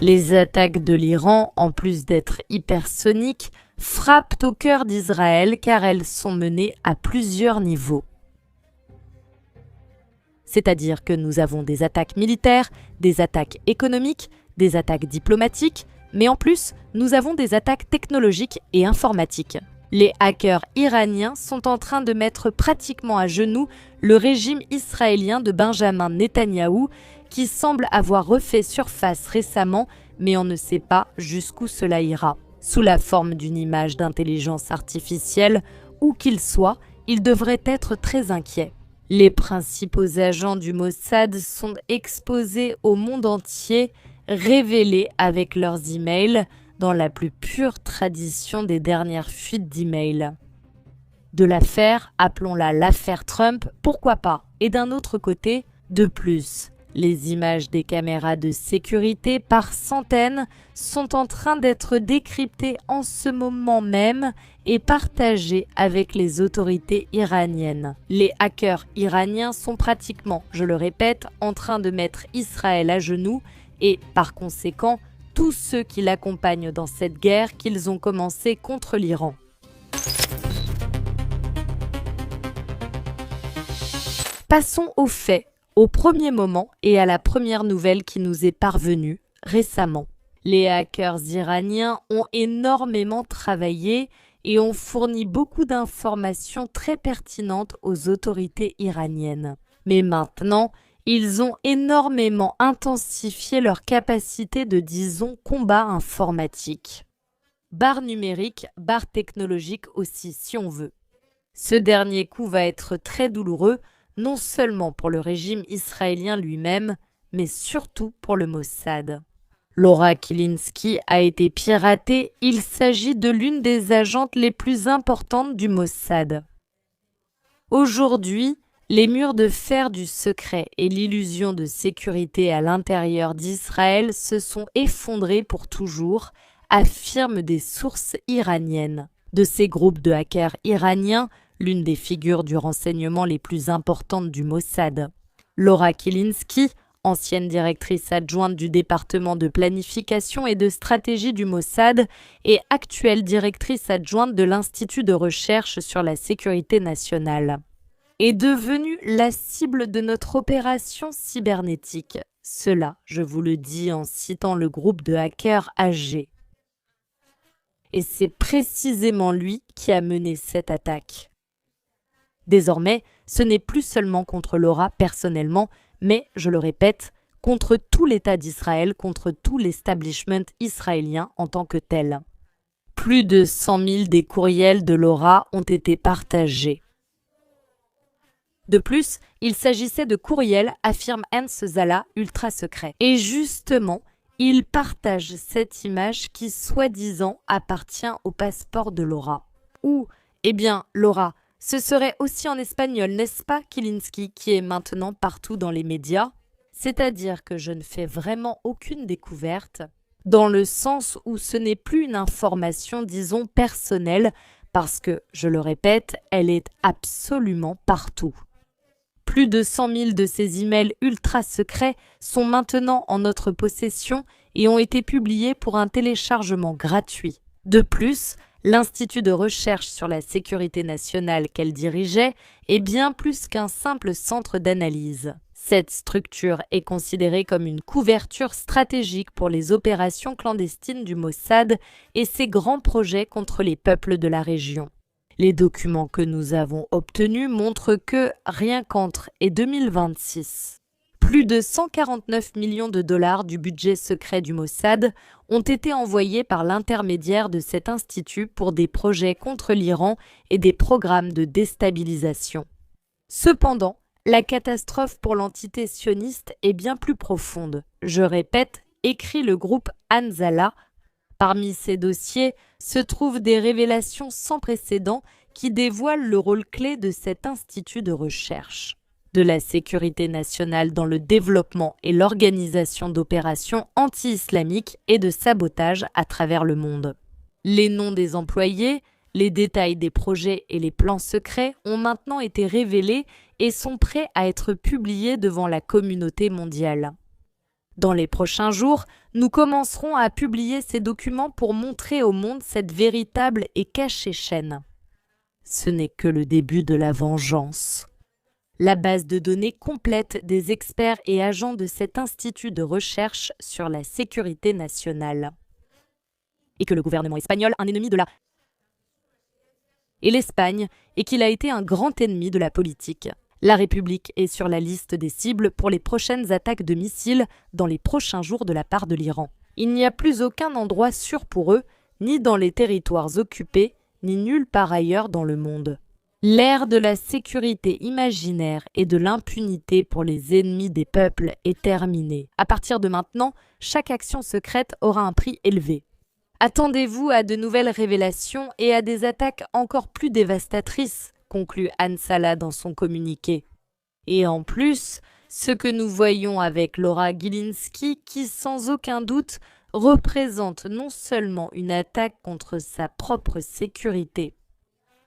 Les attaques de l'Iran, en plus d'être hypersoniques, frappent au cœur d'Israël car elles sont menées à plusieurs niveaux. C'est-à-dire que nous avons des attaques militaires, des attaques économiques, des attaques diplomatiques, mais en plus, nous avons des attaques technologiques et informatiques. Les hackers iraniens sont en train de mettre pratiquement à genoux le régime israélien de Benjamin Netanyahou, qui semble avoir refait surface récemment, mais on ne sait pas jusqu'où cela ira. Sous la forme d'une image d'intelligence artificielle, où qu'il soit, il devrait être très inquiet. Les principaux agents du Mossad sont exposés au monde entier, révélés avec leurs emails, dans la plus pure tradition des dernières fuites d'emails. De l'affaire, appelons-la l'affaire Trump, pourquoi pas? Et d'un autre côté, de plus, les images des caméras de sécurité par centaines sont en train d'être décryptées en ce moment même et partagées avec les autorités iraniennes. Les hackers iraniens sont pratiquement, je le répète, en train de mettre Israël à genoux et, par conséquent, tous ceux qui l'accompagnent dans cette guerre qu'ils ont commencée contre l'Iran. Passons aux faits, au premier moment et à la première nouvelle qui nous est parvenue récemment. Les hackers iraniens ont énormément travaillé et ont fourni beaucoup d'informations très pertinentes aux autorités iraniennes. Mais maintenant, ils ont énormément intensifié leur capacité de, disons, combat informatique. Barre numérique, barre technologique aussi, si on veut. Ce dernier coup va être très douloureux, non seulement pour le régime israélien lui-même, mais surtout pour le Mossad. Laura Kilinsky a été piratée, il s'agit de l'une des agentes les plus importantes du Mossad. Aujourd'hui, les murs de fer du secret et l'illusion de sécurité à l'intérieur d'Israël se sont effondrés pour toujours, affirment des sources iraniennes. De ces groupes de hackers iraniens, l'une des figures du renseignement les plus importantes du Mossad. Laura Kilinsky, ancienne directrice adjointe du département de planification et de stratégie du Mossad et actuelle directrice adjointe de l'Institut de recherche sur la sécurité nationale, est devenue la cible de notre opération cybernétique. Cela, je vous le dis en citant le groupe de hackers AG. Et c'est précisément lui qui a mené cette attaque. Désormais, ce n'est plus seulement contre Laura personnellement, mais, je le répète, contre tout l'État d'Israël, contre tout l'establishment israélien en tant que tel. Plus de 100 000 des courriels de Laura ont été partagés. De plus, il s'agissait de courriels, affirme Hans Zala, ultra secret. Et justement, il partage cette image qui, soi-disant, appartient au passeport de Laura. Ou, eh bien, Laura, ce serait aussi en espagnol, n'est-ce pas, Kilinsky, qui est maintenant partout dans les médias? C'est-à-dire que je ne fais vraiment aucune découverte, dans le sens où ce n'est plus une information, disons, personnelle, parce que, je le répète, elle est absolument partout. Plus de 100 000 de ces emails ultra secrets sont maintenant en notre possession et ont été publiés pour un téléchargement gratuit. De plus, l'Institut de recherche sur la sécurité nationale qu'elle dirigeait est bien plus qu'un simple centre d'analyse. Cette structure est considérée comme une couverture stratégique pour les opérations clandestines du Mossad et ses grands projets contre les peuples de la région. Les documents que nous avons obtenus montrent que, rien qu'entre et 2026, plus de 149 millions de dollars du budget secret du Mossad ont été envoyés par l'intermédiaire de cet institut pour des projets contre l'Iran et des programmes de déstabilisation. Cependant, la catastrophe pour l'entité sioniste est bien plus profonde. Je répète, écrit le groupe Anzala. Parmi ces dossiers se trouvent des révélations sans précédent qui dévoilent le rôle clé de cet institut de recherche, de la sécurité nationale dans le développement et l'organisation d'opérations anti-islamiques et de sabotage à travers le monde. Les noms des employés, les détails des projets et les plans secrets ont maintenant été révélés et sont prêts à être publiés devant la communauté mondiale. Dans les prochains jours, nous commencerons à publier ces documents pour montrer au monde cette véritable et cachée chaîne. Ce n'est que le début de la vengeance. La base de données complète des experts et agents de cet institut de recherche sur la sécurité nationale. Et que le gouvernement espagnol, un ennemi de la et l'Espagne, et qu'il a été un grand ennemi de la politique. La République est sur la liste des cibles pour les prochaines attaques de missiles dans les prochains jours de la part de l'Iran. Il n'y a plus aucun endroit sûr pour eux, ni dans les territoires occupés, ni nulle part ailleurs dans le monde. L'ère de la sécurité imaginaire et de l'impunité pour les ennemis des peuples est terminée. À partir de maintenant, chaque action secrète aura un prix élevé. Attendez-vous à de nouvelles révélations et à des attaques encore plus dévastatrices, conclut Ansala dans son communiqué. Et en plus, ce que nous voyons avec Laura Gilinski, qui sans aucun doute représente non seulement une attaque contre sa propre sécurité.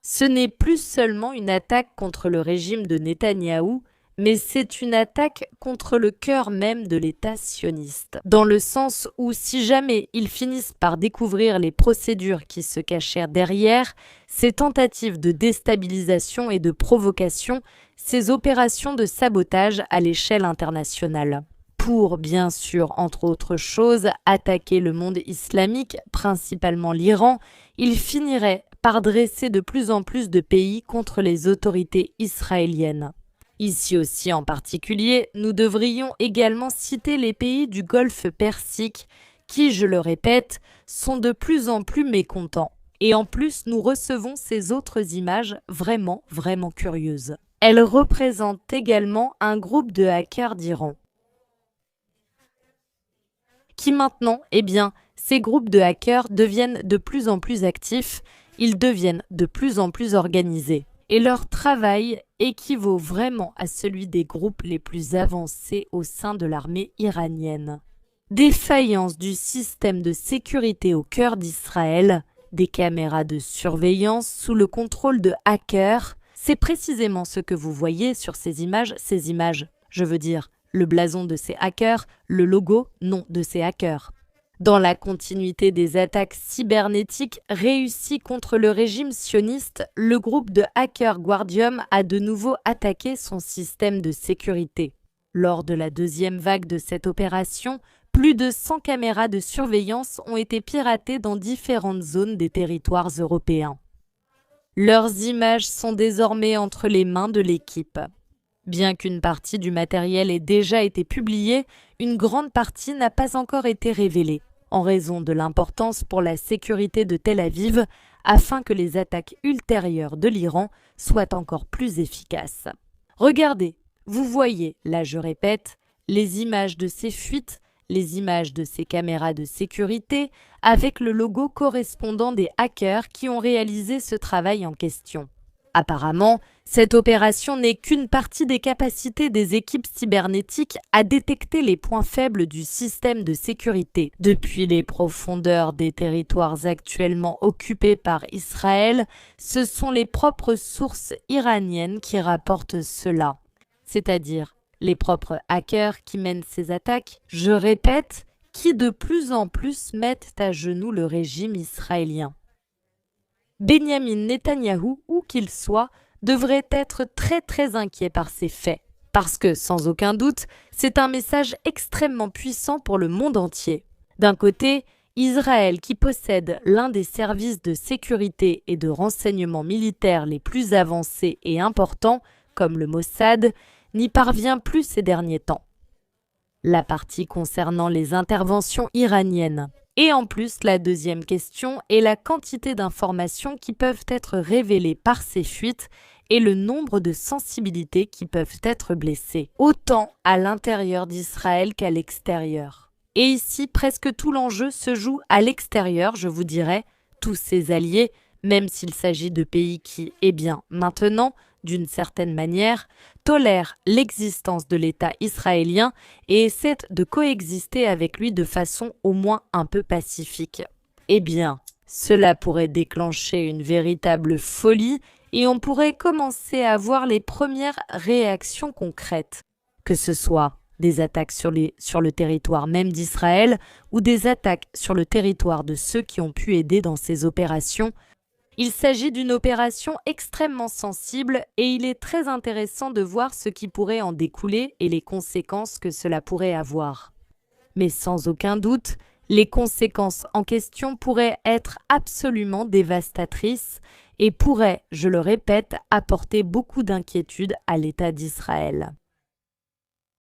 Ce n'est plus seulement une attaque contre le régime de Netanyahou, mais c'est une attaque contre le cœur même de l'État sioniste. Dans le sens où si jamais ils finissent par découvrir les procédures qui se cachèrent derrière, ces tentatives de déstabilisation et de provocation, ces opérations de sabotage à l'échelle internationale. Pour, bien sûr, entre autres choses, attaquer le monde islamique, principalement l'Iran, ils finiraient par dresser de plus en plus de pays contre les autorités israéliennes. Ici aussi en particulier, nous devrions également citer les pays du Golfe Persique qui, je le répète, sont de plus en plus mécontents. Et en plus, nous recevons ces autres images vraiment curieuses. Elles représentent également un groupe de hackers d'Iran. Qui maintenant, ces groupes de hackers deviennent de plus en plus actifs, ils deviennent de plus en plus organisés. Et leur travail équivaut vraiment à celui des groupes les plus avancés au sein de l'armée iranienne. Défaillance du système de sécurité au cœur d'Israël, des caméras de surveillance sous le contrôle de hackers, c'est précisément ce que vous voyez sur ces images, je veux dire, le blason de ces hackers, le logo, non, de ces hackers. Dans la continuité des attaques cybernétiques réussies contre le régime sioniste, le groupe de hackers Guardium a de nouveau attaqué son système de sécurité. Lors de la deuxième vague de cette opération, plus de 100 caméras de surveillance ont été piratées dans différentes zones des territoires européens. Leurs images sont désormais entre les mains de l'équipe. Bien qu'une partie du matériel ait déjà été publiée, une grande partie n'a pas encore été révélée, en raison de l'importance pour la sécurité de Tel Aviv, afin que les attaques ultérieures de l'Iran soient encore plus efficaces. Regardez, vous voyez, là je répète, les images de ces fuites, les images de ces caméras de sécurité, avec le logo correspondant des hackers qui ont réalisé ce travail en question. Apparemment, cette opération n'est qu'une partie des capacités des équipes cybernétiques à détecter les points faibles du système de sécurité. Depuis les profondeurs des territoires actuellement occupés par Israël, ce sont les propres sources iraniennes qui rapportent cela, c'est-à-dire les propres hackers qui mènent ces attaques, je répète, qui de plus en plus mettent à genoux le régime israélien. Benyamin Netanyahou, où qu'il soit, devrait être très inquiet par ces faits, parce que, sans aucun doute, c'est un message extrêmement puissant pour le monde entier. D'un côté, Israël, qui possède l'un des services de sécurité et de renseignement militaire les plus avancés et importants, comme le Mossad, n'y parvient plus ces derniers temps. La partie concernant les interventions iraniennes. Et en plus, la deuxième question est la quantité d'informations qui peuvent être révélées par ces fuites et le nombre de sensibilités qui peuvent être blessées, autant à l'intérieur d'Israël qu'à l'extérieur. Et ici, presque tout l'enjeu se joue à l'extérieur, je vous dirais, tous ces alliés, même s'il s'agit de pays qui, maintenant, d'une certaine manière, tolèrent l'existence de l'État israélien et essaient de coexister avec lui de façon au moins un peu pacifique. Cela pourrait déclencher une véritable folie et on pourrait commencer à voir les premières réactions concrètes, que ce soit des attaques sur le territoire même d'Israël ou des attaques sur le territoire de ceux qui ont pu aider dans ces opérations. Il s'agit d'une opération extrêmement sensible et il est très intéressant de voir ce qui pourrait en découler et les conséquences que cela pourrait avoir. Mais sans aucun doute, les conséquences en question pourraient être absolument dévastatrices et pourraient, je le répète, apporter beaucoup d'inquiétude à l'État d'Israël.